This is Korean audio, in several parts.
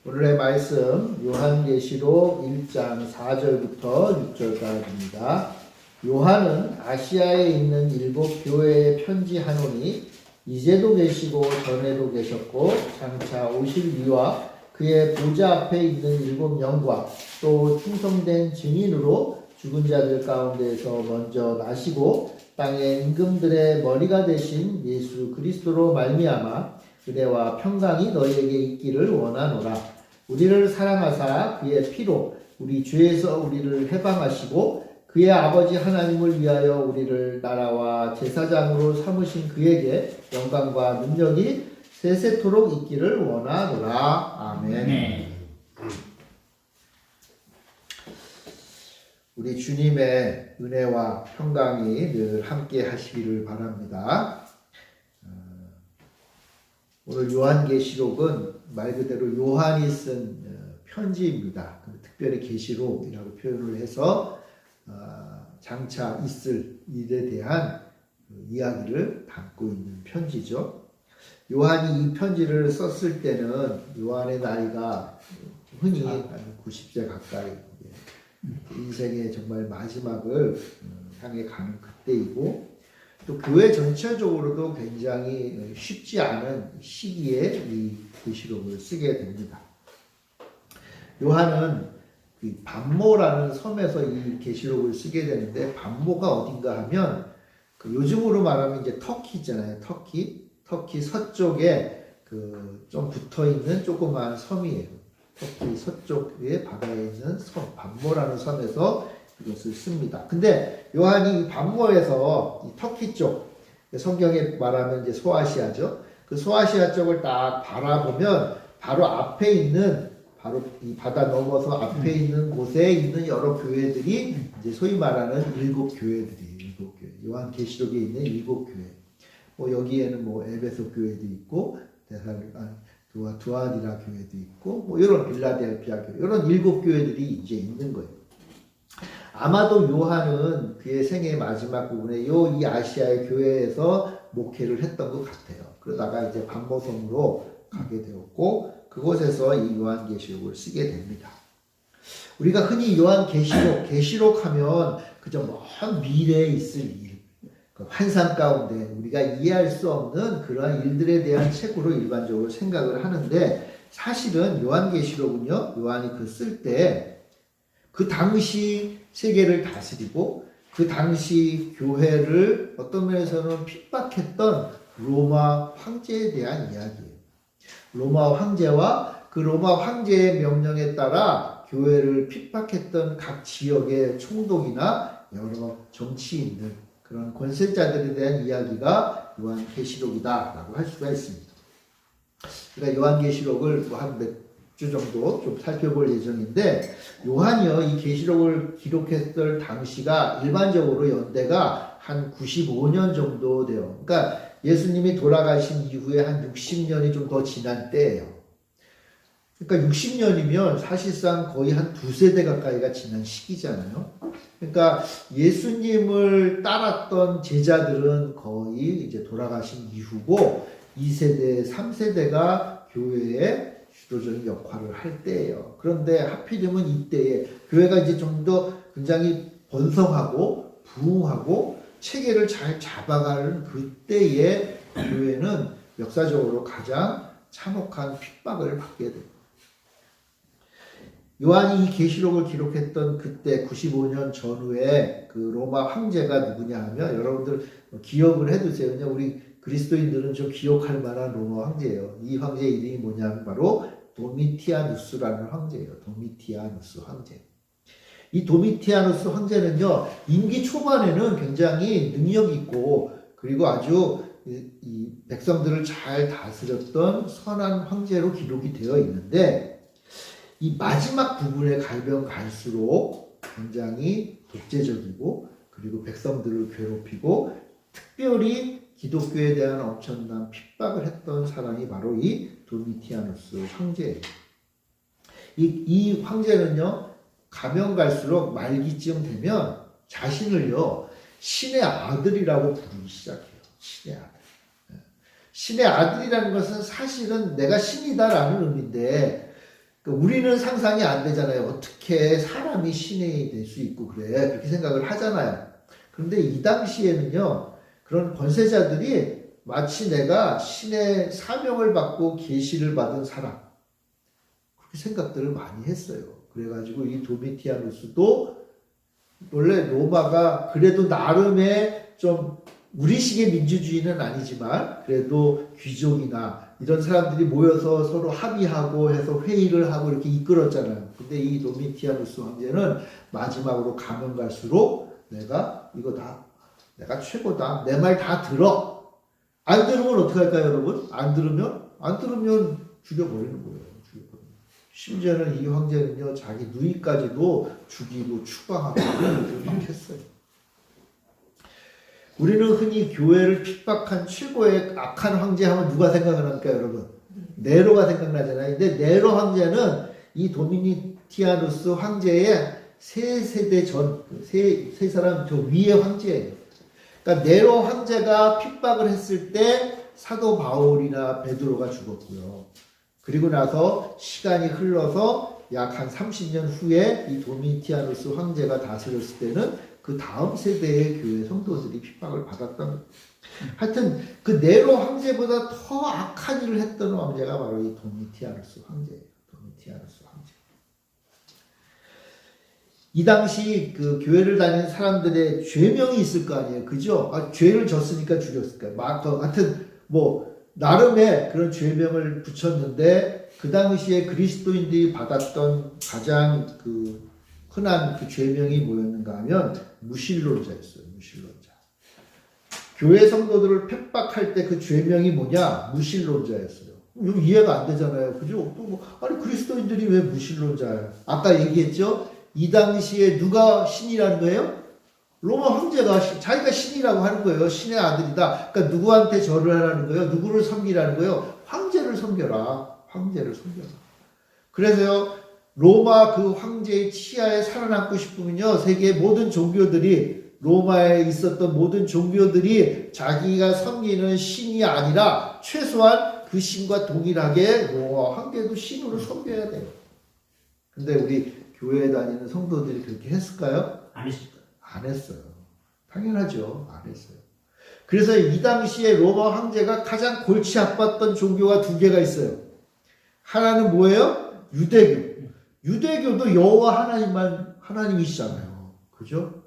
오늘의 말씀 요한계시록 1장 4절부터 6절까지입니다. 요한은 아시아에 있는 7교회에 편지하노니 이제도 계시고 전에도 계셨고 장차 오실 이와 그의 보좌 앞에 있는 7영과 또 충성된 증인으로 죽은 자들 가운데서 먼저 나시고 땅의 임금들의 머리가 되신 예수 그리스도로 말미암아 은혜와 평강이 너희에게 있기를 원하노라. 우리를 사랑하사 그의 피로 우리 죄에서 우리를 해방하시고 그의 아버지 하나님을 위하여 우리를 나라와 제사장으로 삼으신 그에게 영광과 능력이 세세토록 있기를 원하노라. 아멘. 우리 주님의 은혜와 평강이 늘 함께 하시기를 바랍니다. 오늘 요한계시록은 말 그대로 요한이 쓴 편지입니다. 특별히 계시록이라고 표현을 해서 장차 있을 일에 대한 이야기를 담고 있는 편지죠. 요한이 이 편지를 썼을 때는 요한의 나이가 흔히 90세 가까이, 인생의 정말 마지막을 향해 가는 그때이고, 또 교회 전체적으로도 굉장히 쉽지 않은 시기에 이 계시록을 쓰게 됩니다. 요한은 반모라는 섬에서 이 계시록을 쓰게 되는데, 반모가 어딘가 하면 요즘으로 말하면 이제 터키 있잖아요. 터키 서쪽에 좀 붙어 있는 조그마한 섬이에요. 터키 서쪽에 바다에 있는 섬, 반모라는 섬에서 이것을 씁니다. 근데 요한이 반모에서 이 터키 쪽, 성경에 말하면 이제 소아시아죠. 그 소아시아 쪽을 딱 바라보면 바로 앞에 있는, 바로 이 바다 넘어서 앞에 있는 곳에 있는 여러 교회들이 이제 소위 말하는 7교회들이에요. 7교회. 요한 계시록에 있는 7교회. 뭐 여기에는 뭐 에베소 교회도 있고 두아디라 교회도 있고 뭐 이런 빌라델피아 교회, 이런 7교회들이 이제 있는 거예요. 아마도 요한은 그의 생애 마지막 부분에 이 아시아의 교회에서 목회를 했던 것 같아요. 그러다가 이제 반모섬으로 가게 되었고 그곳에서 이 요한계시록을 쓰게 됩니다. 우리가 흔히 계시록 하면 그저 먼 미래에 있을 일, 그 환상 가운데 우리가 이해할 수 없는 그러한 일들에 대한 책으로 일반적으로 생각을 하는데, 사실은 요한계시록은요, 요한이 쓸 때 그 당시 세계를 다스리고 그 당시 교회를 어떤 면에서는 핍박했던 로마 황제에 대한 이야기예요. 로마 황제와 그 로마 황제의 명령에 따라 교회를 핍박했던 각 지역의 총독이나 여러 정치인들, 그런 권세자들에 대한 이야기가 요한계시록이다라고 할 수가 있습니다. 그러니까 요한계시록을 한 몇 주 정도 좀 살펴볼 예정인데, 요한이요, 이 계시록을 기록했을 당시가 일반적으로 연대가 한 95년 정도 돼요. 그러니까 예수님이 돌아가신 이후에 한 60년이 좀 더 지난 때예요. 그러니까 60년이면 사실상 거의 한 2세대 가까이가 지난 시기잖아요. 그러니까 예수님을 따랐던 제자들은 거의 이제 돌아가신 이후고 2세대, 3세대가 교회에 주도적인 역할을 할 때예요. 그런데 하필이면 이때에 교회가 이제 좀 더 굉장히 번성하고 부흥하고 체계를 잘 잡아가는 그때에 교회는 역사적으로 가장 참혹한 핍박을 받게 됩니다. 요한이 이 계시록을 기록했던 그때 95년 전후에 그 로마 황제가 누구냐 하면, 여러분들 기억을 해두세요. 그냥 우리 그리스도인들은 좀 기억할 만한 로마 황제예요. 이 황제 이름이 뭐냐면 바로 도미티아누스라는 황제예요. 도미티아누스 황제. 이 도미티아누스 황제는요, 임기 초반에는 굉장히 능력 있고 그리고 아주 이 백성들을 잘 다스렸던 선한 황제로 기록이 되어 있는데, 이 마지막 부분에 가면 갈수록 굉장히 독재적이고 그리고 백성들을 괴롭히고 특별히 기독교에 대한 엄청난 핍박을 했던 사람이 바로 이 도미티아누스 황제예요. 이 황제는요, 가면 갈수록 말기쯤 되면 자신을요, 신의 아들이라고 부르기 시작해요. 신의 아들. 신의 아들이라는 것은 사실은 내가 신이다라는 의미인데, 그러니까 우리는 상상이 안 되잖아요. 어떻게 사람이 신이 될 수 있고 그래. 그렇게 생각을 하잖아요. 그런데 이 당시에는요. 그런 권세자들이 마치 내가 신의 사명을 받고 계시를 받은 사람 그렇게 생각들을 많이 했어요. 그래가지고 이 도미티아누스도 원래 로마가 그래도 나름의 좀 우리식의 민주주의는 아니지만 그래도 귀족이나 이런 사람들이 모여서 서로 합의하고 해서 회의를 하고 이렇게 이끌었잖아요. 근데 이 도미티아누스 황제는 마지막으로 가면 갈수록 내가 이거다. 내가 최고다. 내 말 다 들어. 안 들으면 어떻게 할까요, 여러분? 안 들으면 죽여버리는 거예요. 심지어는 이 황제는요, 자기 누이까지도 죽이고 추방하고 그런 일을 막 했어요. 우리는 흔히 교회를 핍박한 최고의 악한 황제 하면 누가 생각을 합니까, 여러분? 네로가 생각나잖아요. 근데 네로 황제는 이 도미티아누스 황제의 세 세대 전, 세 사람 저 위의 황제예요. 그러니까 네로 황제가 핍박을 했을 때 사도 바울이나 베드로가 죽었고요. 그리고 나서 시간이 흘러서 약 한 30년 후에 이 도미티아누스 황제가 다스렸을 때는 그 다음 세대의 교회 성도들이 핍박을 받았던 하여튼 그 네로 황제보다 더 악한 일을 했던 황제가 바로 이 도미티아누스 황제예요. 도미티아누스 황제. 이 당시 그 교회를 다니는 사람들의 죄명이 있을 거 아니에요. 그죠? 죄를 졌으니까 죽였을 거예요. 하여튼 뭐 나름의 그런 죄명을 붙였는데 그 당시에 그리스도인들이 받았던 가장 그 흔한 그 죄명이 뭐였는가 하면 무신론자였어요. 무신론자. 교회 성도들을 핍박할 때 그 죄명이 뭐냐? 무신론자였어요. 이거 이해가 안 되잖아요. 그죠? 또 뭐, 아니 그리스도인들이 왜 무신론자예요? 아까 얘기했죠? 이 당시에 누가 신이라는 거예요? 로마 황제가 자기가 신이라고 하는 거예요. 신의 아들이다. 그러니까 누구한테 절을 하라는 거예요? 누구를 섬기라는 거예요? 황제를 섬겨라. 황제를 섬겨라. 그래서요. 로마 그 황제의 치하에 살아남고 싶으면요. 세계 모든 종교들이 로마에 있었던 모든 종교들이 자기가 섬기는 신이 아니라 최소한 그 신과 동일하게 로마 황제도 신으로 섬겨야 돼요. 근데 우리 교회에 다니는 성도들이 그렇게 했을까요? 안 했을 거예요. 안 했어요. 당연하죠. 안 했어요. 그래서 이 당시에 로마 황제가 가장 골치 아팠던 종교가 두 개가 있어요. 하나는 뭐예요? 유대교. 유대교도 여호와 하나님이시잖아요. 그죠?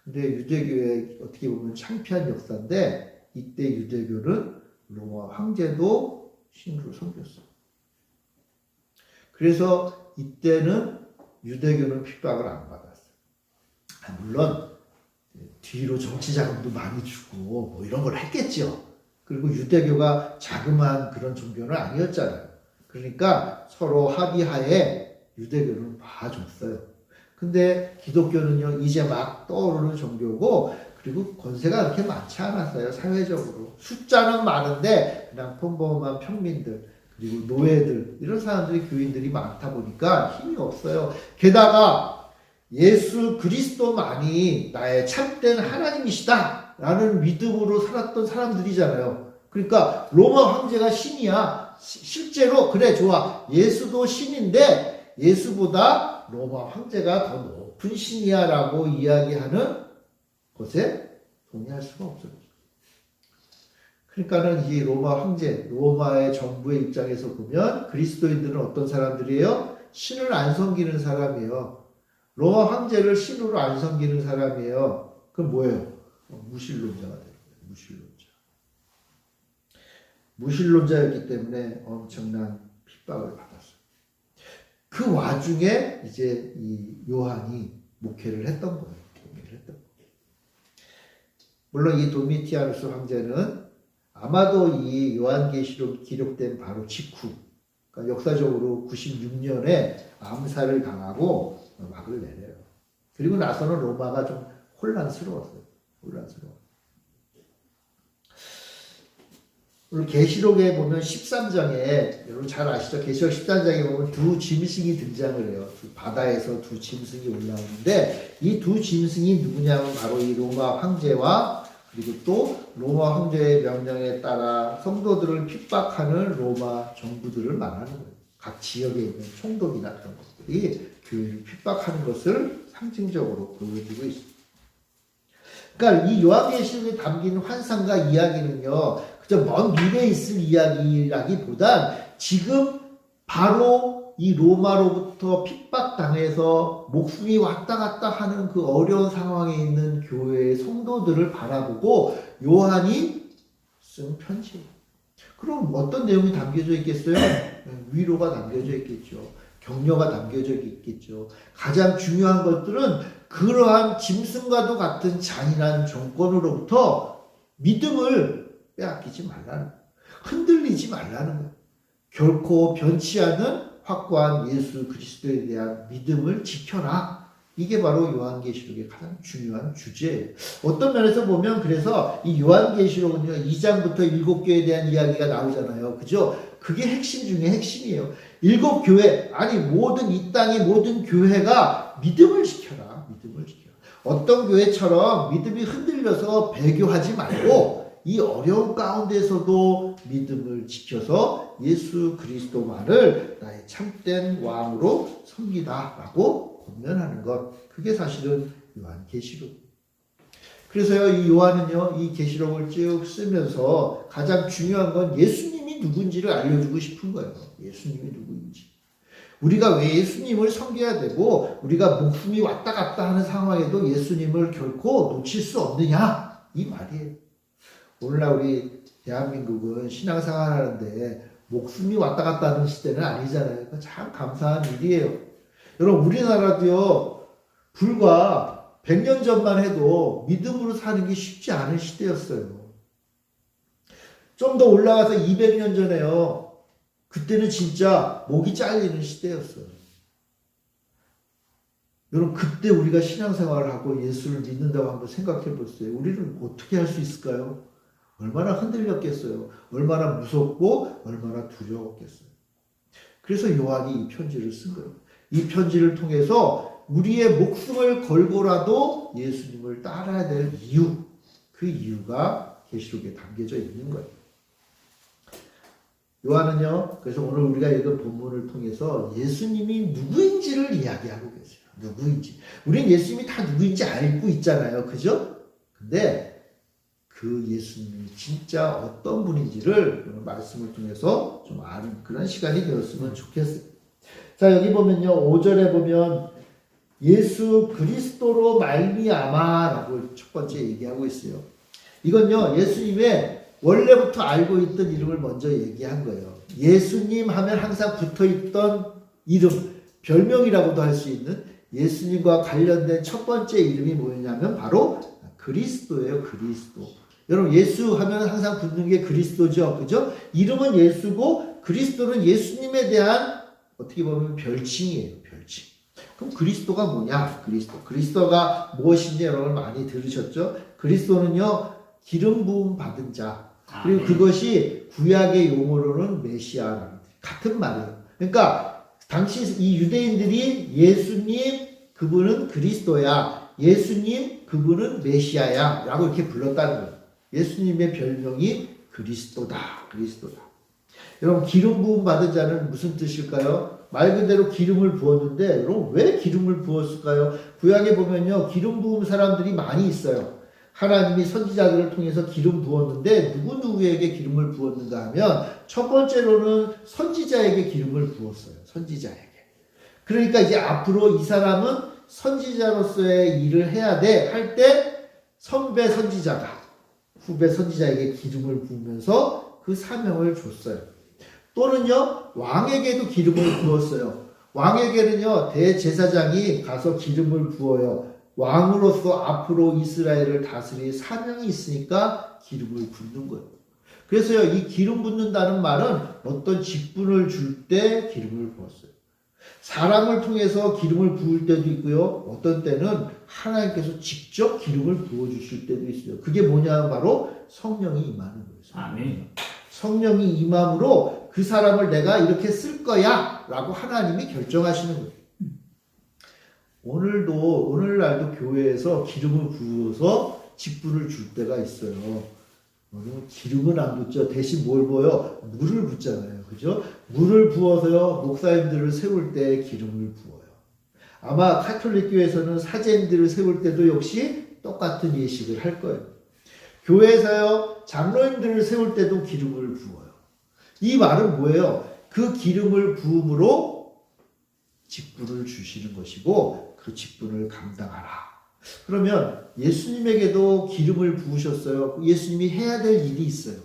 근데 유대교의 어떻게 보면 창피한 역사인데 이때 유대교는 로마 황제도 신으로 섬겼어요. 그래서 이때는 유대교는 핍박을 안 받았어요. 물론 뒤로 정치 자금도 많이 주고 뭐 이런 걸 했겠죠. 그리고 유대교가 자그마한 그런 종교는 아니었잖아요. 그러니까 서로 합의하에 유대교는 봐줬어요. 근데 기독교는요 이제 막 떠오르는 종교고 그리고 권세가 그렇게 많지 않았어요. 사회적으로 숫자는 많은데 그냥 평범한 평민들 그리고 노예들 이런 사람들이 교인들이 많다 보니까 힘이 없어요. 게다가 예수 그리스도만이 나의 참된 하나님이시다 라는 믿음으로 살았던 사람들이잖아요. 그러니까 로마 황제가 신이야. 실제로 그래 좋아. 예수도 신인데 예수보다 로마 황제가 더 높은 신이야 라고 이야기하는 것에 동의할 수가 없어요. 그러니까는 이 로마 황제, 로마의 정부의 입장에서 보면 그리스도인들은 어떤 사람들이에요? 신을 안 섬기는 사람이에요. 로마 황제를 신으로 안 섬기는 사람이에요. 그럼 뭐예요? 무신론자가 되는 거예요. 무신론자. 무신론자였기 때문에 엄청난 핍박을 받았어요. 그 와중에 이제 이 요한이 목회를 했던 거예요. 물론 이 도미티아누스 황제는 아마도 이 요한계시록 기록된 바로 직후, 그러니까 역사적으로 96년에 암살을 당하고 막을 내려요. 그리고 나서는 로마가 좀 혼란스러웠어요. 오늘 계시록에 보면 13장에 여러분 잘 아시죠? 계시록 13장에 보면 두 짐승이 등장을 해요. 바다에서 두 짐승이 올라오는데 이 두 짐승이 누구냐면 바로 이 로마 황제와 그리고 또 로마 황제의 명령에 따라 성도들을 핍박하는 로마 정부들을 말하는 거예요. 각 지역에 있는 총독이나 그런 것들이 교회를 핍박하는 것을 상징적으로 보여주고 있습니다. 그러니까 이 요한계시록에 담긴 환상과 이야기는요, 그저 먼 미래에 있을 이야기라기보단 지금 바로 이 로마로부터 핍박당해서 목숨이 왔다 갔다 하는 그 어려운 상황에 있는 교회의 성도들을 바라보고 요한이 쓴 편지예요. 그럼 어떤 내용이 담겨져 있겠어요? 위로가 담겨져 있겠죠. 격려가 담겨져 있겠죠. 가장 중요한 것들은 그러한 짐승과도 같은 잔인한 정권으로부터 믿음을 빼앗기지 말라는 거예요. 흔들리지 말라는 거예요. 결코 변치 않는 확고한 예수 그리스도에 대한 믿음을 지켜라. 이게 바로 요한계시록의 가장 중요한 주제예요. 어떤 면에서 보면 그래서 이 요한계시록은요, 2장부터 7교회에 대한 이야기가 나오잖아요. 그죠? 그게 핵심 중에 핵심이에요. 7교회, 아니 모든 이 땅의 모든 교회가 믿음을 지켜라. 믿음을 지켜라. 어떤 교회처럼 믿음이 흔들려서 배교하지 말고 이 어려운 가운데서도 믿음을 지켜서 예수 그리스도만을 나의 참된 왕으로 섬기다라고 권면하는 것, 그게 사실은 요한계시록. 그래서요, 이 요한은요, 이 계시록을 쭉 쓰면서 가장 중요한 건 예수님이 누군지를 알려주고 싶은 거예요. 예수님이 누구인지. 우리가 왜 예수님을 섬겨야 되고 우리가 목숨이 왔다 갔다 하는 상황에도 예수님을 결코 놓칠 수 없느냐, 이 말이에요. 오늘날 우리 대한민국은 신앙생활 하는데 목숨이 왔다 갔다 하는 시대는 아니잖아요. 참 감사한 일이에요. 여러분, 우리나라도요, 불과 100년 전만 해도 믿음으로 사는 게 쉽지 않은 시대였어요. 좀 더 올라가서 200년 전에요, 그때는 진짜 목이 잘리는 시대였어요. 여러분, 그때 우리가 신앙생활을 하고 예수를 믿는다고 한번 생각해 보세요. 우리는 어떻게 할 수 있을까요? 얼마나 흔들렸겠어요. 얼마나 무섭고 얼마나 두려웠겠어요. 그래서 요한이 이 편지를 쓴 거예요. 이 편지를 통해서 우리의 목숨을 걸고라도 예수님을 따라야 될 이유, 그 이유가 계시록에 담겨져 있는 거예요. 요한은요, 그래서 오늘 우리가 읽은 본문을 통해서 예수님이 누구인지를 이야기하고 계세요. 누구인지. 우리는 예수님이 다 누구인지 알고 있잖아요. 그죠? 근데 그 예수님이 진짜 어떤 분인지를 말씀을 통해서 좀 아는 그런 시간이 되었으면 좋겠어요. 자, 여기 보면요, 5절에 보면 예수 그리스도로 말미암아라고 첫 번째 얘기하고 있어요. 이건요, 예수님의 원래부터 알고 있던 이름을 먼저 얘기한 거예요. 예수님 하면 항상 붙어있던 이름, 별명이라고도 할 수 있는 예수님과 관련된 첫 번째 이름이 뭐냐면 바로 그리스도예요. 그리스도. 여러분, 예수 하면 항상 붙는 게 그리스도죠. 그죠? 이름은 예수고 그리스도는 예수님에 대한 어떻게 보면 별칭이에요. 별칭. 그럼 그리스도가 뭐냐? 그리스도가 무엇인지 여러분 많이 들으셨죠? 그리스도는요, 기름 부음 받은 자. 그리고 그것이 구약의 용어로는 메시아라는 같은 말이에요. 그러니까 당시 이 유대인들이 예수님 그분은 그리스도야, 예수님 그분은 메시아야 라고 이렇게 불렀다는 거예요. 예수님의 별명이 그리스도다. 여러분, 기름 부음 받은 자는 무슨 뜻일까요? 말 그대로 기름을 부었는데, 여러분 왜 기름을 부었을까요? 구약에 보면요, 기름 부은 사람들이 많이 있어요. 하나님이 선지자들을 통해서 기름 부었는데 누구에게 기름을 부었는가 하면 첫 번째로는 선지자에게 기름을 부었어요. 선지자에게. 그러니까 이제 앞으로 이 사람은 선지자로서의 일을 해야 돼 할 때 선배 선지자가 후배 선지자에게 기름을 부으면서 그 사명을 줬어요. 또는요, 왕에게도 기름을 부었어요. 왕에게는요, 대제사장이 가서 기름을 부어요. 왕으로서 앞으로 이스라엘을 다스릴 사명이 있으니까 기름을 붓는 거예요. 그래서요, 이 기름 붓는다는 말은 어떤 직분을 줄 때 기름을 부었어요. 사람을 통해서 기름을 부을 때도 있고요. 어떤 때는 하나님께서 직접 기름을 부어주실 때도 있어요. 그게 뭐냐면 바로 성령이 임하는 거예요. 아멘. 성령이 임함으로 그 사람을 내가 이렇게 쓸 거야 라고 하나님이 결정하시는 거예요. 오늘날도 교회에서 기름을 부어서 직분을 줄 때가 있어요. 기름은 안 붓죠. 대신 뭘 부어요? 물을 붓잖아요. 그죠? 물을 부어서요, 목사님들을 세울 때 기름을 부어요. 아마 카톨릭 교회에서는 사제님들을 세울 때도 역시 똑같은 예식을 할 거예요. 교회에서요, 장로님들을 세울 때도 기름을 부어요. 이 말은 뭐예요? 그 기름을 부음으로 직분을 주시는 것이고 그 직분을 감당하라. 그러면 예수님에게도 기름을 부으셨어요. 예수님이 해야 될 일이 있어요.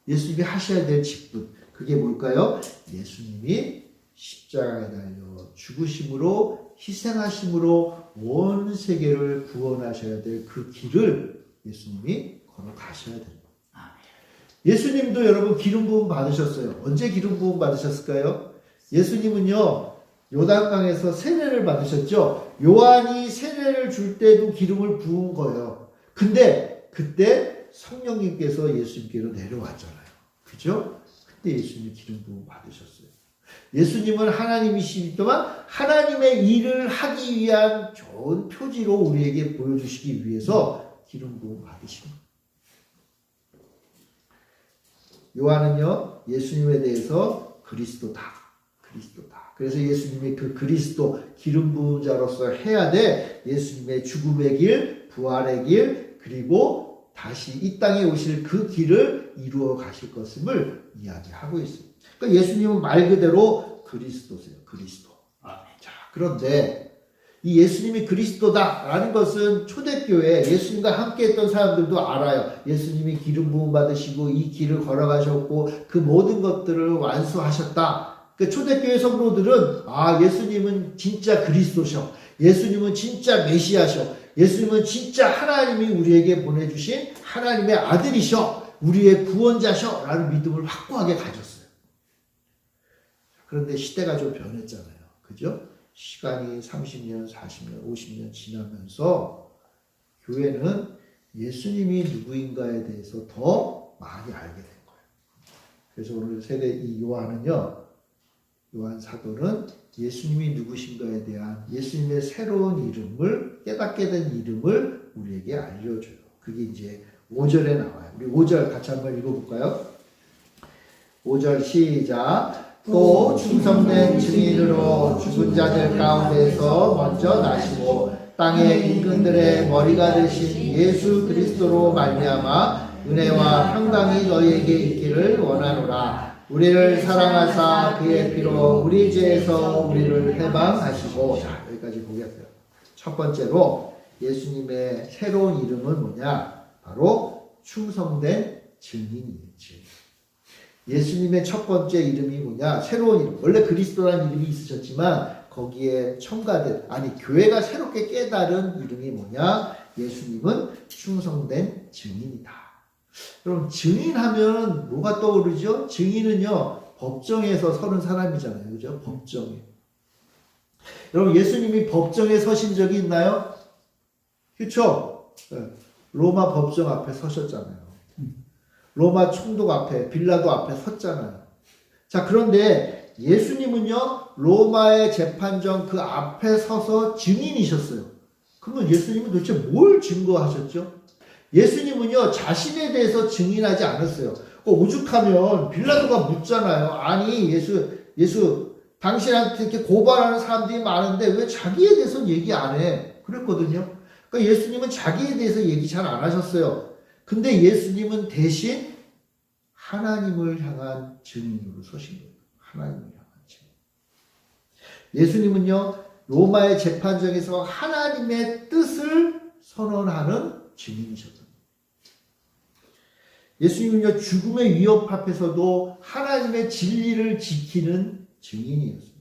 예수님이 하셔야 될 직분. 그게 뭘까요? 예수님이 십자가에 달려 죽으심으로 희생하심으로 온 세계를 구원하셔야 될 그 길을 예수님이 걸어가셔야 됩니다. 예수님도 여러분 기름 부음 받으셨어요. 언제 기름 부음 받으셨을까요? 예수님은요, 요단강에서 세례를 받으셨죠. 요한이 세례를 줄 때도 기름을 부은 거예요. 근데 그때 성령님께서 예수님께로 내려왔잖아요. 그죠? 그때 예수님이 기름 부음 받으셨어요. 예수님은 하나님이시지만 하나님의 일을 하기 위한 좋은 표지로 우리에게 보여주시기 위해서 기름 부음 받으신 거예요. 요한은요, 예수님에 대해서 그리스도다. 그래서 예수님이 그 그리스도 기름 부은 자로서 해야 돼 예수님의 죽음의 길, 부활의 길, 그리고 다시 이 땅에 오실 그 길을 이루어 가실 것임을 이야기하고 있습니다. 그러니까 예수님은 말 그대로 그리스도세요. 그리스도. 자, 그런데 이 예수님이 그리스도다라는 것은 초대교회 예수님과 함께했던 사람들도 알아요. 예수님이 기름 부음 받으시고 이 길을 걸어가셨고 그 모든 것들을 완수하셨다. 그 초대교회 성도들은 예수님은 진짜 그리스도셔. 예수님은 진짜 메시아셔. 예수님은 진짜 하나님이 우리에게 보내주신 하나님의 아들이셔. 우리의 구원자셔. 라는 믿음을 확고하게 가졌어요. 그런데 시대가 좀 변했잖아요. 그죠? 시간이 30년, 40년, 50년 지나면서 교회는 예수님이 누구인가에 대해서 더 많이 알게 된 거예요. 그래서 오늘 세대 이 요한은요, 요한 사도는 예수님이 누구신가에 대한 예수님의 새로운 이름을, 깨닫게 된 이름을 우리에게 알려줘요. 그게 이제 5절에 나와요. 우리 5절 같이 한번 읽어볼까요? 5절 시작. 또 충성된 증인으로 죽은 자들 가운데서 먼저 나시고 땅의 임금들의 머리가 되신 예수 그리스도로 말미암아 은혜와 평강이 너희에게 있기를 원하노라. 우리를 사랑하사 그의 피로 우리 죄에서 우리를 해방하시고. 자, 여기까지 보겠어요. 첫 번째로 예수님의 새로운 이름은 뭐냐? 바로 충성된 증인이에요. 예수님의 첫 번째 이름이 뭐냐? 새로운 이름. 원래 그리스도라는 이름이 있으셨지만 거기에 첨가된, 교회가 새롭게 깨달은 이름이 뭐냐? 예수님은 충성된 증인이다. 그럼 증인하면 뭐가 떠오르죠? 증인은요, 법정에서 서는 사람이잖아요. 그죠? 법정에. 여러분, 예수님이 법정에 서신 적이 있나요? 그렇죠? 로마 법정 앞에 서셨잖아요. 로마 총독 앞에, 빌라도 앞에 섰잖아요. 자, 그런데 예수님은요, 로마의 재판정 그 앞에 서서 증인이셨어요. 그러면 예수님은 도대체 뭘 증거하셨죠? 예수님은요, 자신에 대해서 증인하지 않았어요. 오죽하면 빌라도가 묻잖아요. 아니, 예수, 당신한테 이렇게 고발하는 사람들이 많은데 왜 자기에 대해서는 얘기 안 해? 그랬거든요. 그러니까 예수님은 자기에 대해서 얘기 잘 안 하셨어요. 근데 예수님은 대신 하나님을 향한 증인으로 서신 거예요. 하나님을 향한 증인. 예수님은요, 로마의 재판정에서 하나님의 뜻을 선언하는 증인이셨습니다. 예수님은요, 죽음의 위협 앞에서도 하나님의 진리를 지키는 증인이었습니다.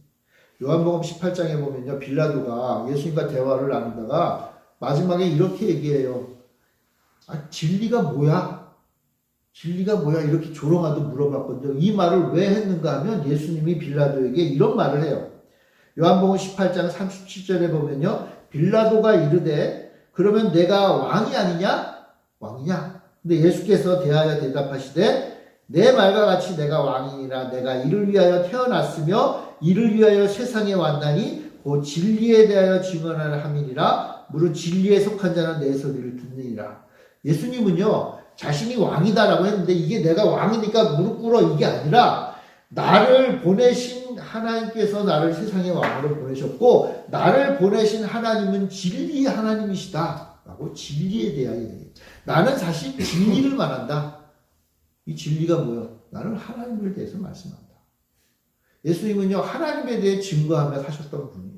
요한복음 18장에 보면요, 빌라도가 예수님과 대화를 나누다가 마지막에 이렇게 얘기해요. 진리가 뭐야? 진리가 뭐야? 이렇게 조롱하듯 물어봤거든요. 이 말을 왜 했는가 하면 예수님이 빌라도에게 이런 말을 해요. 요한복음 18장 37절에 보면요, 빌라도가 이르되 그러면 내가 왕이 아니냐? 왕이냐? 근데 예수께서 대하여 대답하시되 내 말과 같이 내가 왕이니라. 내가 이를 위하여 태어났으며 이를 위하여 세상에 왔나니 곧 진리에 대하여 증언하려 함이니라. 무릇 진리에 속한 자는 내 소리를 듣느니라. 예수님은요, 자신이 왕이다라고 했는데 이게 내가 왕이니까 무릎 꿇어 이게 아니라 나를 보내신 하나님께서 나를 세상의 왕으로 보내셨고 나를 보내신 하나님은 진리의 하나님이시다 라고 진리에 대하여 얘기해요. 나는 사실 진리를 말한다. 이 진리가 뭐야? 나는 하나님에 대해서 말씀한다. 예수님은요 하나님에 대해 증거하며 사셨던 분이에요.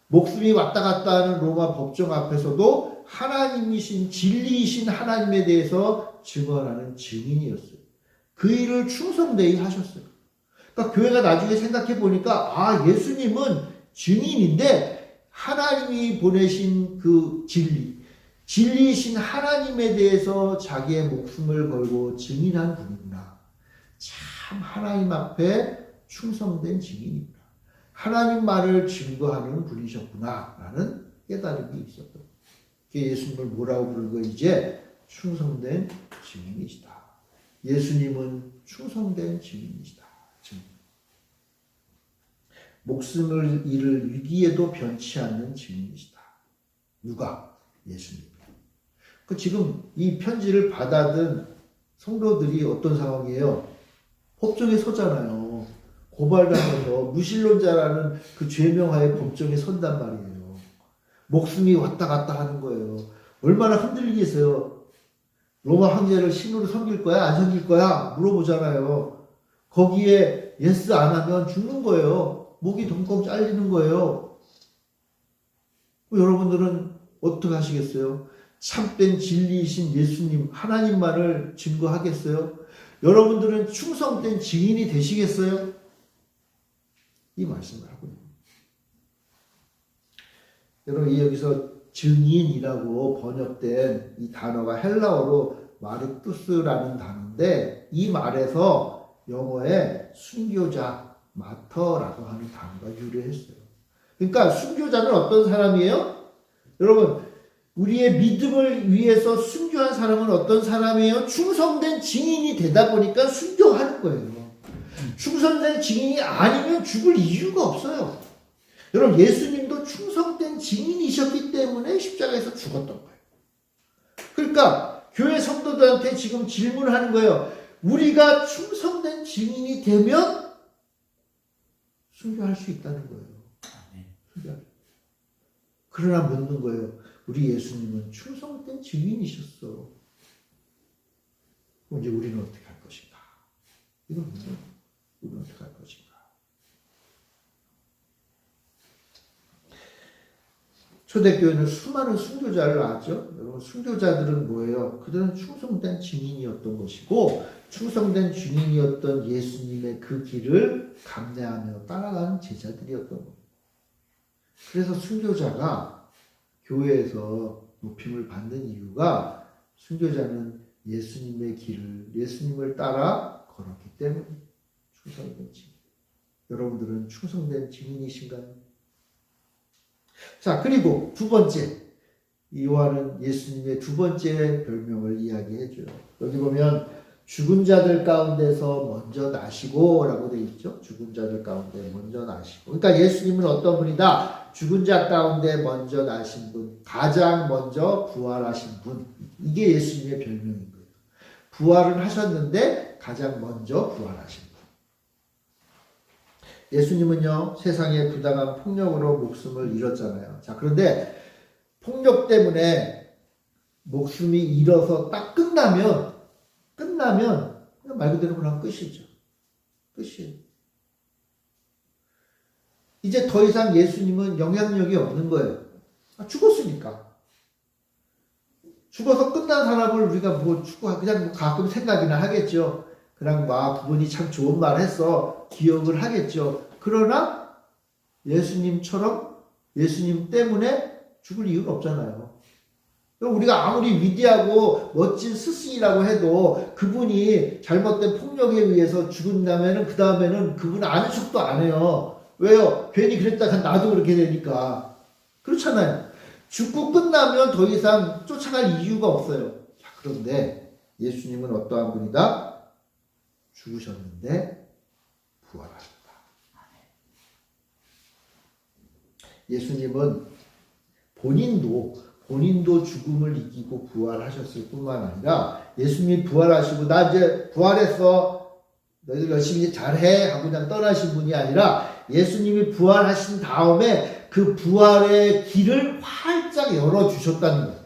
목숨이 왔다 갔다 하는 로마 법정 앞에서도 하나님이신 진리이신 하나님에 대해서 증언하는 증인이었어요. 그 일을 충성되이 하셨어요. 그러니까 교회가 나중에 생각해 보니까 아 예수님은 증인인데 하나님이 보내신 그 진리이신 하나님에 대해서 자기의 목숨을 걸고 증인한 분이구나. 참 하나님 앞에 충성된 증인이구나. 하나님 말을 증거하는 분이셨구나 라는 깨달음이 있었던 거예요. 예수님을 뭐라고 부르는 거 이제 충성된 증인이시다. 예수님은 충성된 증인이시다. 증인. 목숨을 잃을 위기에도 변치 않는 증인이시다. 누가? 예수님. 지금 이 편지를 받아든 성도들이 어떤 상황이에요? 법정에 서잖아요. 고발당해서 무신론자라는 그 죄명하에 법정에 선단 말이에요. 목숨이 왔다 갔다 하는 거예요. 얼마나 흔들리겠어요. 로마 황제를 신으로 섬길 거야? 안 섬길 거야? 물어보잖아요. 거기에 예스 안 하면 죽는 거예요. 목이 덩콩 잘리는 거예요. 여러분들은 어떻게 하시겠어요? 참된 진리이신 예수님 하나님만을 증거하겠어요? 여러분들은 충성된 증인이 되시겠어요? 이 말씀을 하고 있는 거예요. 여러분 여기서 증인이라고 번역된 이 단어가 헬라어로 마르투스라는 단어인데 이 말에서 영어에 순교자 마터라고 하는 단어가 유래했어요. 그러니까 순교자는 어떤 사람이에요? 여러분 우리의 믿음을 위해서 순교한 사람은 어떤 사람이에요? 충성된 증인이 되다 보니까 순교하는 거예요. 충성된 증인이 아니면 죽을 이유가 없어요. 여러분 예수님도 충성된 증인이셨기 때문에 십자가에서 죽었던 거예요. 그러니까 교회 성도들한테 지금 질문하는 거예요. 우리가 충성된 증인이 되면 순교할 수 있다는 거예요. 순교할. 그러나 묻는 거예요. 우리 예수님은 충성된 증인이셨어. 그럼 이제 우리는 어떻게 할 것인가? 이건 문제예요. 우리는 어떻게 할 것인가? 초대교회는 수많은 순교자를 낳았죠. 여러분 순교자들은 뭐예요? 그들은 충성된 증인이었던 것이고 충성된 증인이었던 예수님의 그 길을 감내하며 따라가는 제자들이었던 겁니다. 그래서 순교자가 교회에서 높임을 받는 이유가 순교자는 예수님의 길을 예수님을 따라 걸었기 때문에 충성된 증인. 여러분들은 충성된 증인이신가요? 자, 그리고 두 번째. 요한은 예수님의 두 번째 별명을 이야기해줘요. 여기 보면 죽은 자들 가운데서 먼저 나시고 라고 되어 있죠. 죽은 자들 가운데 먼저 나시고. 그러니까 예수님은 어떤 분이다? 죽은 자 가운데 먼저 나신 분, 가장 먼저 부활하신 분. 이게 예수님의 별명인 거예요. 부활은 하셨는데 가장 먼저 부활하신 분. 예수님은요, 세상에 부당한 폭력으로 목숨을 잃었잖아요. 자, 그런데 폭력 때문에 목숨이 잃어서 딱 끝나면 그냥 말 그대로 그냥 끝이죠. 끝이에요. 이제 더 이상 예수님은 영향력이 없는 거예요. 죽었으니까. 죽어서 끝난 사람을 우리가 뭐 그냥 가끔 생각이나 하겠죠. 그냥 그분이 참 좋은 말 했어. 기억을 하겠죠. 그러나 예수님처럼 예수님 때문에 죽을 이유는 없잖아요. 우리가 아무리 위대하고 멋진 스승이라고 해도 그분이 잘못된 폭력에 의해서 죽은다면은 그 다음에는 그분 아는 척도 안 해요. 왜요? 괜히 그랬다가 나도 그렇게 되니까. 그렇잖아요. 죽고 끝나면 더 이상 쫓아갈 이유가 없어요. 자, 그런데 예수님은 어떠한 분이다? 죽으셨는데 부활하셨다. 예수님은 본인도 죽음을 이기고 부활하셨을 뿐만 아니라 예수님이 부활하시고 나 이제 부활했어. 너희들 열심히 잘해 하고 그냥 떠나신 분이 아니라 예수님이 부활하신 다음에 그 부활의 길을 활짝 열어주셨다는 거예요.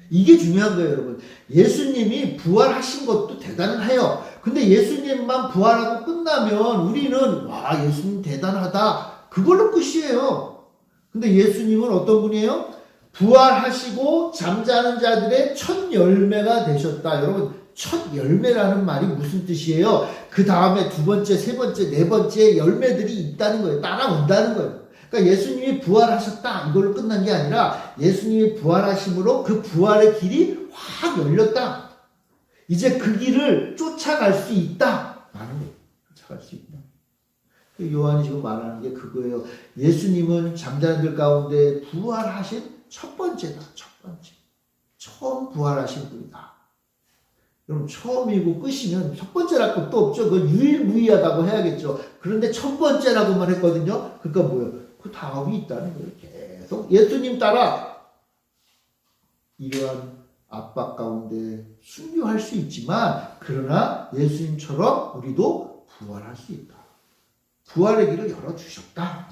이게 중요한 거예요, 여러분. 예수님이 부활하신 것도 대단해요. 근데 예수님만 부활하고 끝나면 우리는 와, 예수님 대단하다. 그걸로 끝이에요. 근데 예수님은 어떤 분이에요? 부활하시고 잠자는 자들의 첫 열매가 되셨다. 여러분, 첫 열매라는 말이 무슨 뜻이에요? 그 다음에 두 번째, 세 번째, 네 번째 열매들이 있다는 거예요. 따라온다는 거예요. 그러니까 예수님이 부활하셨다. 이걸로 끝난 게 아니라 예수님이 부활하심으로 그 부활의 길이 확 열렸다. 이제 그 길을 쫓아갈 수 있다. 라는 거예요. 쫓아갈 수 있다. 요한이 지금 말하는 게 그거예요. 예수님은 잠자는 들 가운데 부활하신 첫 번째다. 첫 번째. 처음 부활하신 분이다. 여러분, 처음이고 끝이면 첫 번째랄 것도 없죠. 그건 유일무이하다고 해야겠죠. 그런데 첫 번째라고만 했거든요. 그러니까 뭐예요? 그 다음이 있다는 거예요. 계속 예수님 따라 이러한 압박 가운데 순교할 수 있지만, 그러나 예수님처럼 우리도 부활할 수 있다. 부활의 길을 열어주셨다.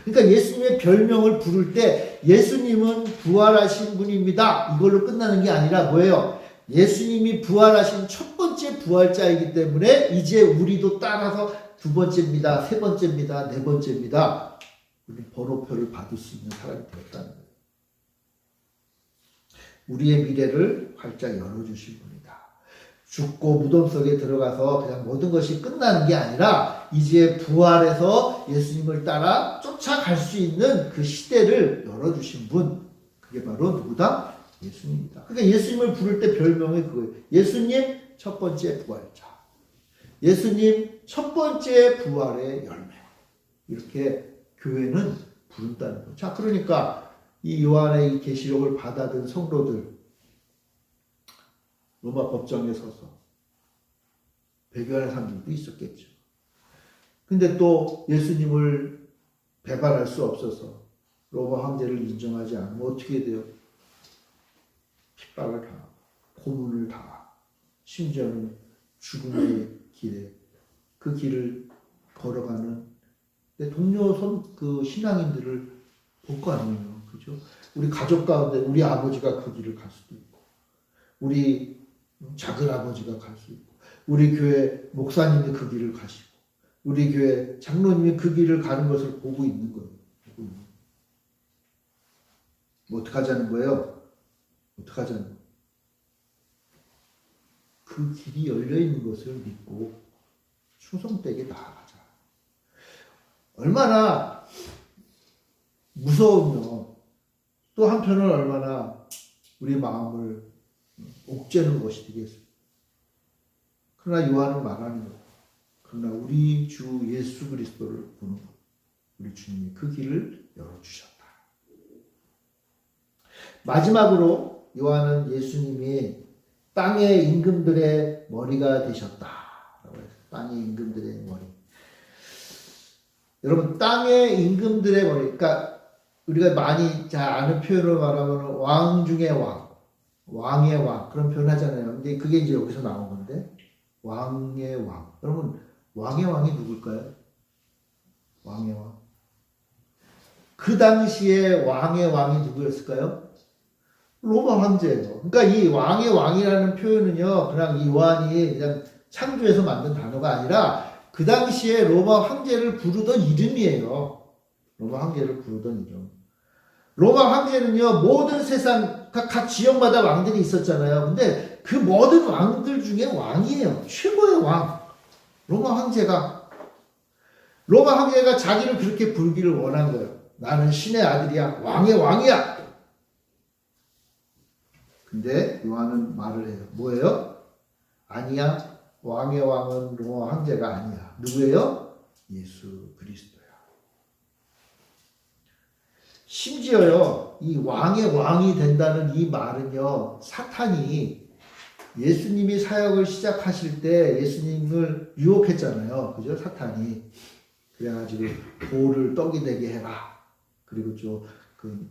그러니까 예수님의 별명을 부를 때 예수님은 부활하신 분입니다. 이걸로 끝나는 게 아니라 뭐예요? 예수님이 부활하신 첫 번째 부활자이기 때문에 이제 우리도 따라서 두 번째입니다. 세 번째입니다. 네 번째입니다. 우리 번호표를 받을 수 있는 사람이 되었다는 거예요. 우리의 미래를 활짝 열어주실 분이다. 죽고 무덤 속에 들어가서 그냥 모든 것이 끝나는 게 아니라 이제 부활해서 예수님을 따라 쫓아갈 수 있는 그 시대를 열어주신 분. 그게 바로 누구다? 예수님이다. 그러니까 예수님을 부를 때 별명이 그거예요. 예수님 첫 번째 부활자. 예수님 첫 번째 부활의 열매. 이렇게 교회는 부른다는 거죠. 자, 그러니까 이 요한의 이 계시록을 받아든 성도들, 로마 법정에 서서 배교하는 사람들도 있었겠죠. 근데 또 예수님을 배반할 수 없어서 로마 황제를 인정하지 않으면 어떻게 돼요? 핍박을 당하고 고문을 당하고 심지어는 죽음의 길에 그 길을 걸어가는 내 동료 그 신앙인들을 볼 거 아니에요. 그죠? 우리 가족 가운데 우리 아버지가 그 길을 갈 수도 있고, 우리 작은 아버지가 갈 수 있고, 우리 교회 목사님이 그 길을 가시고, 우리 교회 장로님이 그 길을 가는 것을 보고 있는 거예요. 뭐 어떡하자는 거예요? 어떡하자는 거예요? 그 길이 열려있는 것을 믿고 충성되게 나아가자. 얼마나 무서우며 또 한편은 얼마나 우리 마음을 옥죄는 것이 되겠습니다. 그러나 요한은 말하는 거예요. 그러나 우리 주 예수 그리스도를 보는 것. 우리 주님이 그 길을 열어주셨다. 마지막으로 요한은 예수님이 땅의 임금들의 머리가 되셨다. 땅의 임금들의 머리. 여러분, 땅의 임금들의 머리. 그러니까 우리가 많이 잘 아는 표현으로 말하면 왕 중의 왕, 왕의 왕, 그런 표현 하잖아요. 근데 그게 이제 여기서 나온 건데, 왕의 왕. 여러분, 왕의 왕이 누굴까요? 왕의 왕. 그 당시에 왕의 왕이 누구였을까요? 로마 황제예요. 그러니까 이 왕의 왕이라는 표현은요, 그냥 이 요한이 그냥 창조해서 만든 단어가 아니라 그 당시에 로마 황제를 부르던 이름이에요. 로마 황제를 부르던 이름. 로마 황제는요, 모든 세상 각 지역마다 왕들이 있었잖아요. 근데 그 모든 왕들 중에 왕이에요. 최고의 왕. 로마 황제가 자기를 그렇게 부르기를 원한 거예요. 나는 신의 아들이야. 왕의 왕이야. 근데 요한은 말을 해요. 뭐예요? 아니야. 왕의 왕은 로마 황제가 아니야. 누구예요? 예수 그리스도야. 심지어요, 이 왕의 왕이 된다는 이 말은요, 사탄이 예수님이 사역을 시작하실 때 예수님을 유혹했잖아요. 그죠? 사탄이. 그래가지고 돌을 떡이 되게 해라. 그리고 그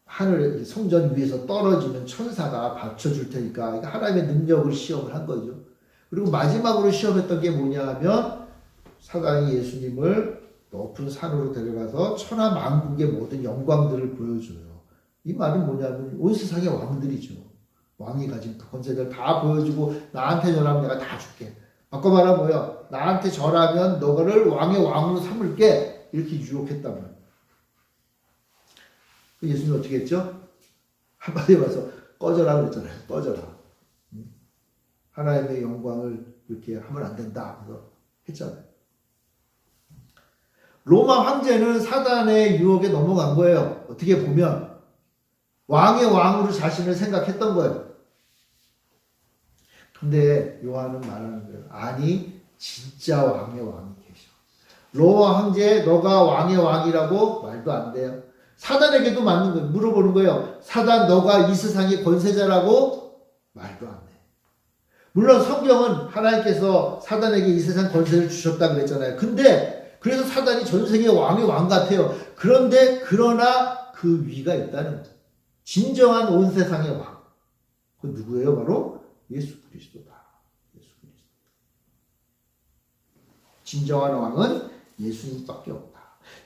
하늘 성전 위에서 떨어지는 천사가 받쳐줄 테니까 하나님의 능력을 시험을 한 거죠. 그리고 마지막으로 시험했던 게 뭐냐 하면 사단이 예수님을 높은 산으로 데려가서 천하 만국의 모든 영광들을 보여줘요. 이 말은 뭐냐면 온 세상의 왕들이죠. 왕이 가진 그 권세들 다 보여주고 나한테 절하면 내가 다 줄게. 바꿔 말하면 뭐야? 나한테 절하면 너를 왕의 왕으로 삼을게. 이렇게 유혹했단 말이에요. 예수님이 어떻게 했죠? 한마디로 봐서 꺼져라 그랬잖아요. 꺼져라. 하나님의 영광을 이렇게 하면 안 된다. 그래서 했잖아요. 로마 황제는 사단의 유혹에 넘어간 거예요. 어떻게 보면 왕의 왕으로 자신을 생각했던 거예요. 근데 요한은 말하는 거예요. 아니 진짜 왕의 왕이 계셔. 로마 황제 너가 왕의 왕이라고 말도 안 돼요. 사단에게도 맞는 거예요. 물어보는 거예요. 사단 너가 이 세상의 권세자라고? 말도 안 돼. 물론 성경은 하나님께서 사단에게 이 세상 권세를 주셨다 그랬잖아요. 근데 그래서 사단이 전 세계 왕의 왕 같아요. 그러나 그 위가 있다는 거예요. 진정한 온 세상의 왕. 그 누구예요? 바로 예수 그리스도다. 예수 그리스도. 진정한 왕은 예수님밖에 없다.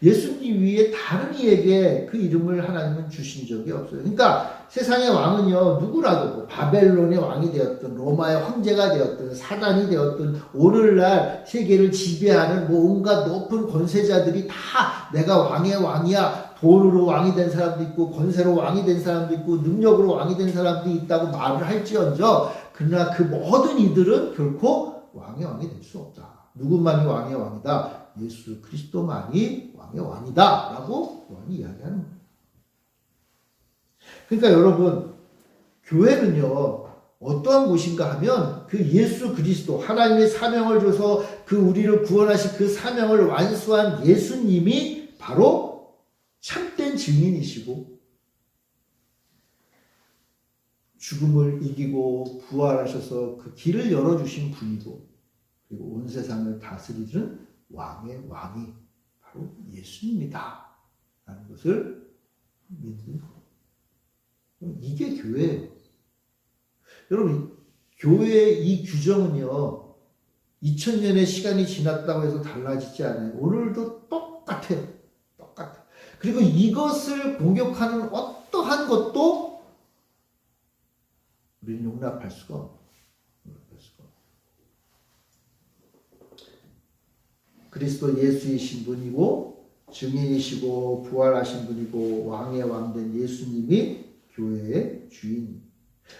예수님 위에 다른 이에게 그 이름을 하나님은 주신 적이 없어요. 그러니까 세상의 왕은요, 누구라도 뭐 바벨론의 왕이 되었든 로마의 황제가 되었든 사단이 되었든 오늘날 세계를 지배하는 뭐 온갖 높은 권세자들이 다 내가 왕의 왕이야. 돈으로 왕이 된 사람도 있고 권세로 왕이 된 사람도 있고 능력으로 왕이 된 사람도 있다고 말을 할지언정 그러나 그 모든 이들은 결코 왕의 왕이 될 수 없다. 누구만이 왕의 왕이다. 예수 그리스도만이 왕의 왕이다 라고 요한이 이야기하는 거예요. 그러니까 여러분 교회는요 어떠한 곳인가 하면 그 예수 그리스도 하나님의 사명을 줘서 그 우리를 구원하신 그 사명을 완수한 예수님이 바로 참된 증인이시고 죽음을 이기고 부활하셔서 그 길을 열어주신 분이고 그리고 온 세상을 다스리는 왕의 왕이 바로 예수님이다 라는 것을 믿는 거예요. 이게 교회예요. 여러분 교회의 이 규정은요 2000년의 시간이 지났다고 해서 달라지지 않아요. 오늘도 똑같아요. 똑같아요. 그리고 이것을 공격하는 어떠한 것도 우리는 용납할 수가 없어요. 그리스도 예수이신 분이고 증인이시고 부활하신 분이고 왕의 왕된 예수님이 교회의 주인.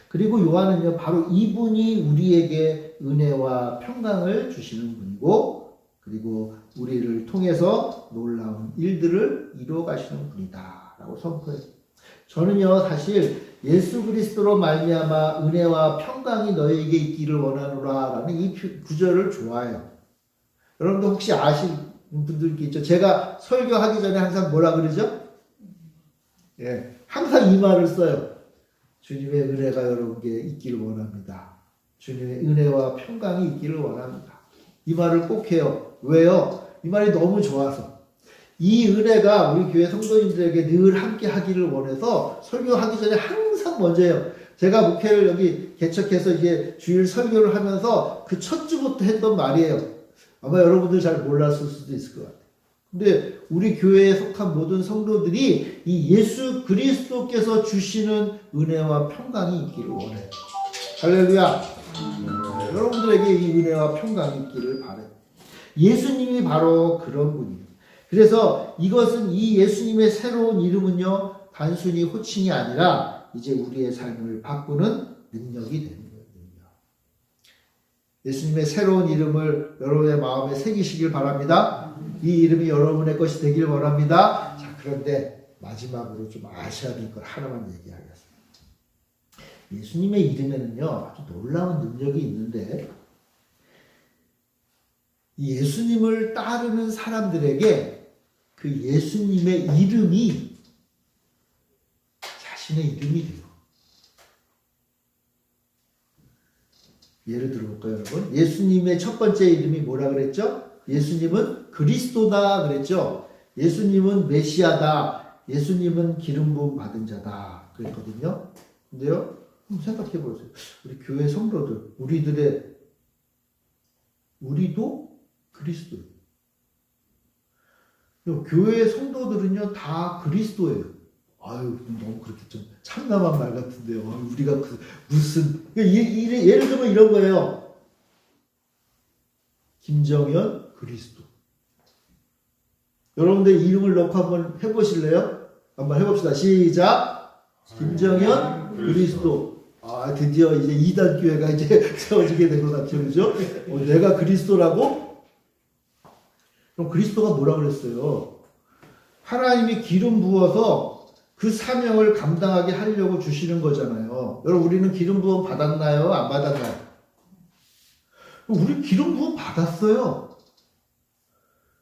그리고 요한은요 바로 이분이 우리에게 은혜와 평강을 주시는 분이고 그리고 우리를 통해서 놀라운 일들을 이루어 가시는 분이다 라고 선포해요. 저는요 사실 예수 그리스도로 말미암아 은혜와 평강이 너에게 있기를 원하노라 라는 이 구절을 좋아해요. 여러분도 혹시 아시는 분들 있죠? 제가 설교하기 전에 항상 뭐라 그러죠? 예, 항상 이 말을 써요. 주님의 은혜가 여러분께 있기를 원합니다. 주님의 은혜와 평강이 있기를 원합니다. 이 말을 꼭 해요. 왜요? 이 말이 너무 좋아서. 이 은혜가 우리 교회 성도님들에게 늘 함께 하기를 원해서 설교하기 전에 항상 먼저 해요. 제가 목회를 여기 개척해서 이제 주일 설교를 하면서 그 첫 주부터 했던 말이에요. 아마 여러분들 잘 몰랐을 수도 있을 것 같아요. 근데 우리 교회에 속한 모든 성도들이 이 예수 그리스도께서 주시는 은혜와 평강이 있기를 원해요. 할렐루야. 여러분들에게 이 은혜와 평강이 있기를 바라요. 예수님이 바로 그런 분이에요. 그래서 이것은 이 예수님의 새로운 이름은요 단순히 호칭이 아니라 이제 우리의 삶을 바꾸는 능력이 되는 거예요. 예수님의 새로운 이름을 여러분의 마음에 새기시길 바랍니다. 이 이름이 여러분의 것이 되길 원합니다. 자, 그런데 마지막으로 좀 아셔야 될 걸 하나만 얘기하겠습니다. 예수님의 이름에는요 아주 놀라운 능력이 있는데 이 예수님을 따르는 사람들에게 그 예수님의 이름이 자신의 이름이 돼요. 예를 들어볼까요, 여러분? 예수님의 첫 번째 이름이 뭐라 그랬죠? 예수님은 그리스도다 그랬죠? 예수님은 메시아다. 예수님은 기름 부음 받은 자다. 그랬거든요. 근데요, 한번 생각해 보세요. 우리 교회 성도들, 우리들의 우리도 그리스도예요. 교회 성도들은요 다 그리스도예요. 아유 너무 그렇게 좀 참남한 말 같은데요. 우리가 무슨 예를 들면 이런 거예요. 김정현 그리스도. 여러분들 이름을 넣고 한번 해보실래요? 한번 해봅시다. 시작. 김정현 그리스도. 아 드디어 이제 2단 교회가 이제 세워지게 된 것 같죠, 그죠? 내가 그리스도라고? 그럼 그리스도가 뭐라 그랬어요? 하나님이 기름 부어서 그 사명을 감당하게 하려고 주시는 거잖아요. 여러분 우리는 기름 부음 받았나요? 안 받았나요? 우리 기름 부음 받았어요.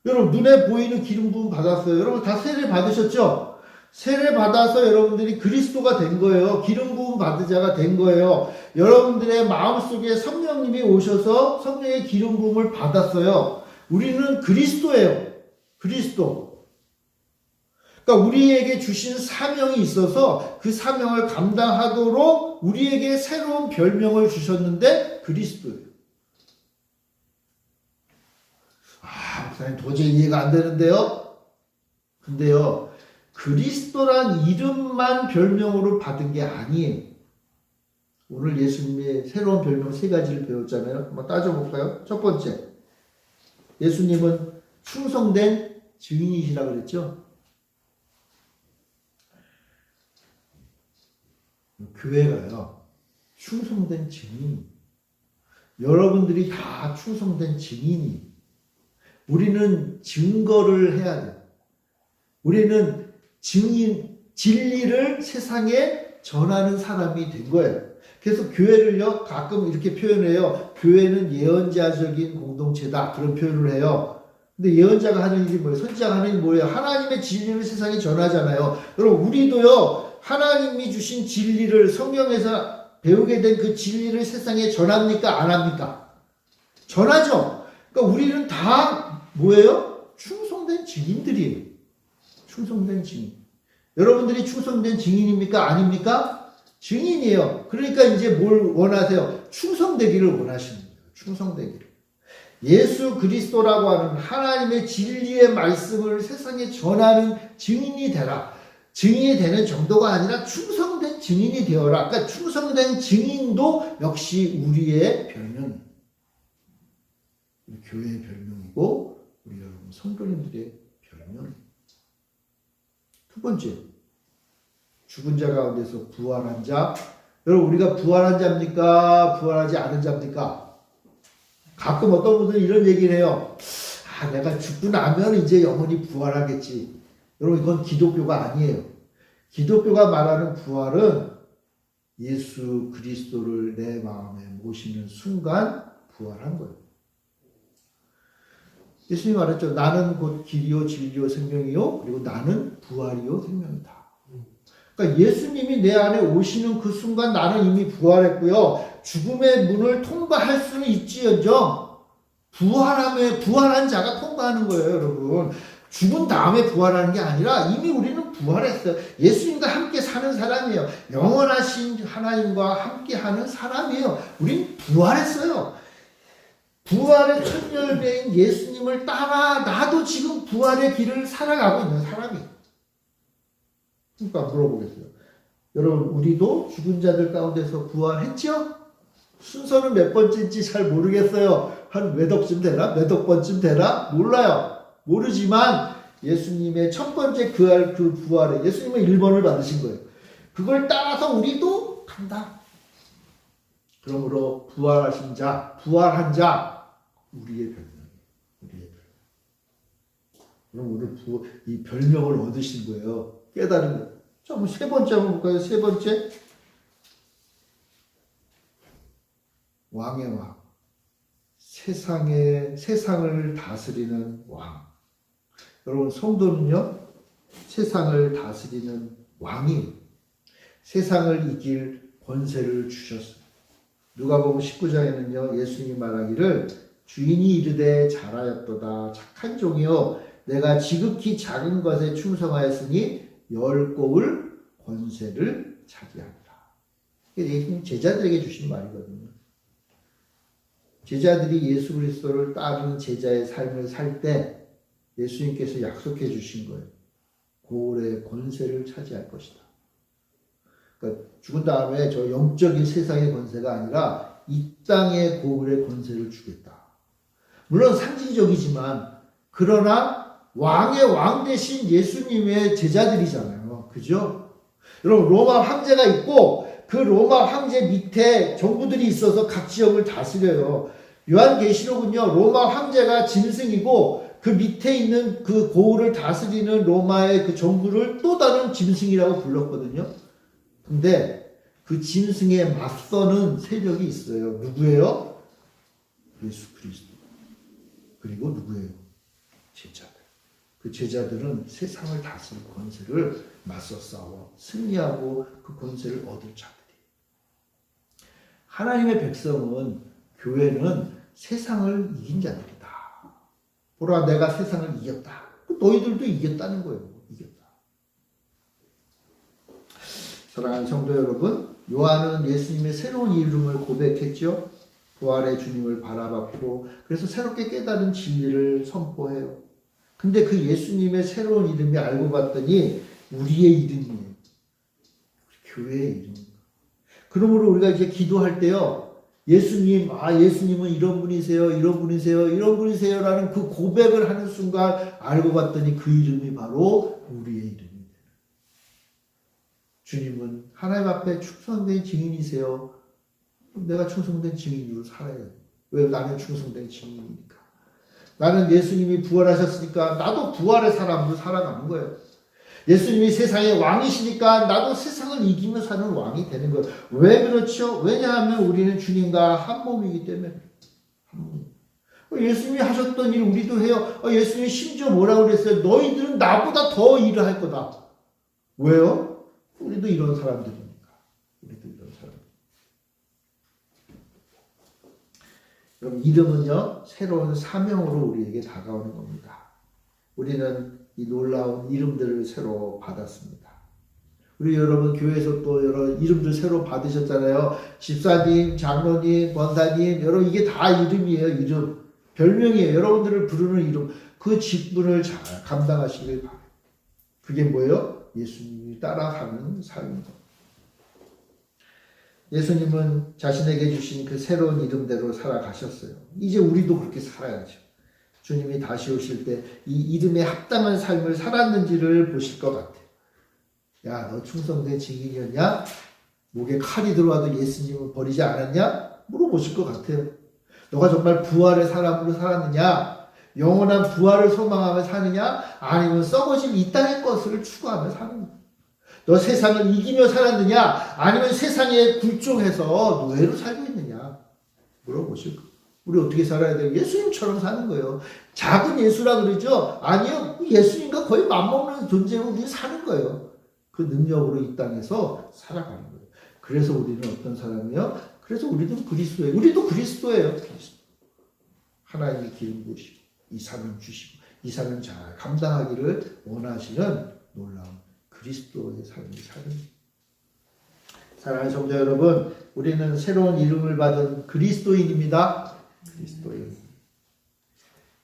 여러분 눈에 보이는 기름 부음 받았어요. 여러분 다 세례 받으셨죠? 세례 받아서 여러분들이 그리스도가 된 거예요. 기름 부음 받은 자가 된 거예요. 여러분들의 마음속에 성령님이 오셔서 성령의 기름 부음을 받았어요. 우리는 그리스도예요. 그리스도. 그러니까 우리에게 주신 사명이 있어서 그 사명을 감당하도록 우리에게 새로운 별명을 주셨는데 그리스도예요. 목사님 도저히 이해가 안 되는데요? 근데요, 그리스도란 이름만 별명으로 받은 게 아니에요. 오늘 예수님의 새로운 별명 3가지를 배웠잖아요. 한번 따져볼까요? 첫 번째, 예수님은 충성된 증인이시라고 그랬죠? 교회가요, 충성된 증인. 여러분들이 다 충성된 증인이. 우리는 증거를 해야 돼요. 우리는 진리를 세상에 전하는 사람이 된 거예요. 그래서 교회를요, 가끔 이렇게 표현해요. 교회는 예언자적인 공동체다. 그런 표현을 해요. 근데 예언자가 하는 일이 뭐예요? 선지자가 하는 일이 뭐예요? 하나님의 진리를 세상에 전하잖아요. 여러분, 우리도요, 하나님이 주신 진리를 성경에서 배우게 된 그 진리를 세상에 전합니까? 안 합니까? 전하죠. 그러니까 우리는 다 뭐예요? 충성된 증인들이에요. 충성된 증인. 여러분들이 충성된 증인입니까? 아닙니까? 증인이에요. 그러니까 이제 뭘 원하세요? 충성되기를 원하시는 거예요. 충성되기를. 예수 그리스도라고 하는 하나님의 진리의 말씀을 세상에 전하는 증인이 되라. 증인이 되는 정도가 아니라 충성된 증인이 되어라. 그러니까 충성된 증인도 역시 우리의 별명이에요. 교회의 별명이고 우리 여러분 성도님들의 별명이에요. 두 번째, 죽은 자 가운데서 부활한 자. 여러분 우리가 부활한 자입니까? 부활하지 않은 자입니까? 가끔 어떤 분들은 이런 얘기를 해요. 내가 죽고 나면 이제 영원히 부활하겠지. 여러분 이건 기독교가 아니에요. 기독교가 말하는 부활은 예수 그리스도를 내 마음에 모시는 순간 부활한 거예요. 예수님이 말했죠. 나는 곧 길이요 진리요 생명이요 그리고 나는 부활이요 생명이다. 그러니까 예수님이 내 안에 오시는 그 순간 나는 이미 부활했고요. 죽음의 문을 통과할 수는 있지언정 부활한 자가 통과하는 거예요, 여러분. 죽은 다음에 부활하는 게 아니라 이미 우리는 부활했어요. 예수님과 함께 사는 사람이에요. 영원하신 하나님과 함께 하는 사람이에요. 우린 부활했어요. 부활의 첫 열매인 예수님을 따라 나도 지금 부활의 길을 살아가고 있는 사람이에요. 그러니까 물어보겠어요. 여러분 우리도 죽은 자들 가운데서 부활했죠? 순서는 몇 번째인지 잘 모르겠어요. 한 몇 억쯤 되나? 몇 억 번쯤 되나? 몰라요. 모르지만 예수님의 첫 번째 그 부활에 예수님은 1번을 받으신 거예요. 그걸 따라서 우리도 간다. 그러므로 부활하신 자, 부활한 자, 우리의 별명이에요. 우리의 별명. 그럼 오늘 이 별명을 얻으신 거예요. 깨달은 거예요. 자, 한번 세 번째 한번 볼까요? 세 번째. 왕의 왕. 세상을 다스리는 왕. 여러분, 성도는요, 세상을 다스리는 왕이 세상을 이길 권세를 주셨어요. 누가복음 19장에는요, 예수님이 말하기를 주인이 이르되 잘하였도다 착한 종이요 내가 지극히 작은 것에 충성하였으니 열 꼬울 권세를 차지하리라. 이게 예수님 제자들에게 주신 말이거든요. 제자들이 예수 그리스도를 따르는 제자의 삶을 살 때 예수님께서 약속해 주신 거예요. 고을의 권세를 차지할 것이다. 그러니까 죽은 다음에 저 영적인 세상의 권세가 아니라 이 땅의 고을의 권세를 주겠다. 물론 상징적이지만 그러나 왕의 왕 대신 예수님의 제자들이잖아요. 그죠? 여러분 로마 황제가 있고 그 로마 황제 밑에 정부들이 있어서 각 지역을 다스려요. 요한계시록은요, 로마 황제가 짐승이고 그 밑에 있는 그 고을을 다스리는 로마의 그 정부를 또 다른 짐승이라고 불렀거든요. 근데 그 짐승에 맞서는 세력이 있어요. 누구예요? 예수 그리스도. 그리고 누구예요? 제자들. 그 제자들은 세상을 다스릴 권세를 맞서 싸워 승리하고 그 권세를 얻을 자들이에요. 하나님의 백성은, 교회는 세상을 이긴 자들이다. 보라, 내가 세상을 이겼다. 너희들도 이겼다는 거예요. 이겼다. 사랑하는 성도 여러분, 요한은 예수님의 새로운 이름을 고백했죠. 부활의 주님을 바라봤고, 그래서 새롭게 깨달은 진리를 선포해요. 근데 그 예수님의 새로운 이름이 알고 봤더니 우리의 이름이에요. 교회의 이름. 그러므로 우리가 이제 기도할 때요, 예수님, 예수님은 이런 분이세요, 이런 분이세요, 이런 분이세요라는 그 고백을 하는 순간 알고 봤더니 그 이름이 바로 우리의 이름이에요. 주님은 하나님 앞에 충성된 증인이세요. 내가 충성된 증인으로 살아야 돼. 왜? 나는 충성된 증인이니까. 나는 예수님이 부활하셨으니까 나도 부활의 사람으로 살아가는 거예요. 예수님이 세상의 왕이시니까 나도 세상을 이기며 사는 왕이 되는 거예요. 왜 그렇죠? 왜냐하면 우리는 주님과 한 몸이기 때문에. 한 몸. 예수님이 하셨던 일 우리도 해요. 예수님이 심지어 뭐라고 그랬어요? 너희들은 나보다 더 일을 할 거다. 왜요? 우리도 이런 사람들이니까. 우리도 이런 사람들. 그럼 이름은요, 새로운 사명으로 우리에게 다가오는 겁니다. 우리는 이 놀라운 이름들을 새로 받았습니다. 우리 여러분 교회에서 또 여러 이름들 새로 받으셨잖아요. 집사님, 장로님, 권사님, 여러분 이게 다 이름이에요. 이름. 별명이에요. 여러분들을 부르는 이름. 그 직분을 잘 감당하시길 바라요. 그게 뭐예요? 예수님이 따라가는 삶입니다. 예수님은 자신에게 주신 그 새로운 이름대로 살아가셨어요. 이제 우리도 그렇게 살아야죠. 주님이 다시 오실 때 이 이름에 합당한 삶을 살았는지를 보실 것 같아요. 야, 너 충성된 증인이었냐? 목에 칼이 들어와도 예수님을 버리지 않았냐? 물어보실 것 같아요. 너가 정말 부활의 사람으로 살았느냐? 영원한 부활을 소망하며 사느냐? 아니면 썩어질 이 땅의 것을 추구하며 사느냐? 너 세상을 이기며 살았느냐? 아니면 세상에 굴종해서 노예로 살고 있느냐? 물어보실 거예요. 우리 어떻게 살아야 돼요? 예수님처럼 사는 거예요. 작은 예수라 그러죠? 아니요. 예수님과 거의 맞먹는 존재로 우리 사는 거예요. 그 능력으로 이 땅에서 살아가는 거예요. 그래서 우리는 어떤 사람이요? 그래서 우리도 그리스도예요. 우리도 그리스도예요. 그리스도. 하나님이 기름 부으시고 이 사명 주시고 이 사명 잘 감당하기를 원하시는 놀라운 그리스도의 삶을 사는 거예요. 사랑하는 성도 여러분, 우리는 새로운 이름을 받은 그리스도인입니다. 그리스도인.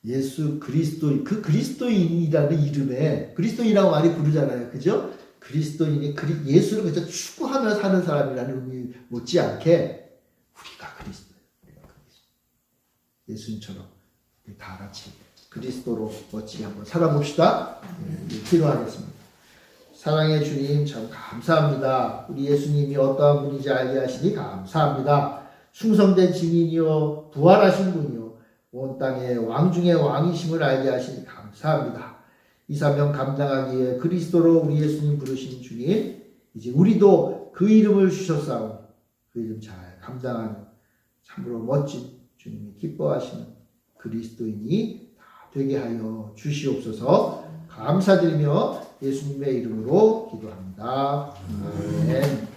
예수 그리스도인. 그 그리스도인이라는 이름에 그리스도인이라고 많이 부르잖아요. 그죠? 그리스도인이 예수를 그저 추구하며 사는 사람이라는 의미 못지않게 우리가 그리스도예요. 우리가 그리스도. 예수님처럼 우리 다 같이 그리스도로 멋지게 한번 살아봅시다. 기도하겠습니다. 사랑의 주님 참 감사합니다. 우리 예수님이 어떠한 분인지 알게 하시니 감사합니다. 충성된 증인이요 부활하신 분이요 온 땅의 왕 중의 왕이심을 알게 하시니 감사합니다. 이 사명 감당하기에 그리스도로 우리 예수님 부르신 주님, 이제 우리도 그 이름을 주셨사오니 그 이름 잘 감당하는 참으로 멋진 주님이 기뻐하시는 그리스도인이 다 되게 하여 주시옵소서. 감사드리며 예수님의 이름으로 기도합니다. 아멘.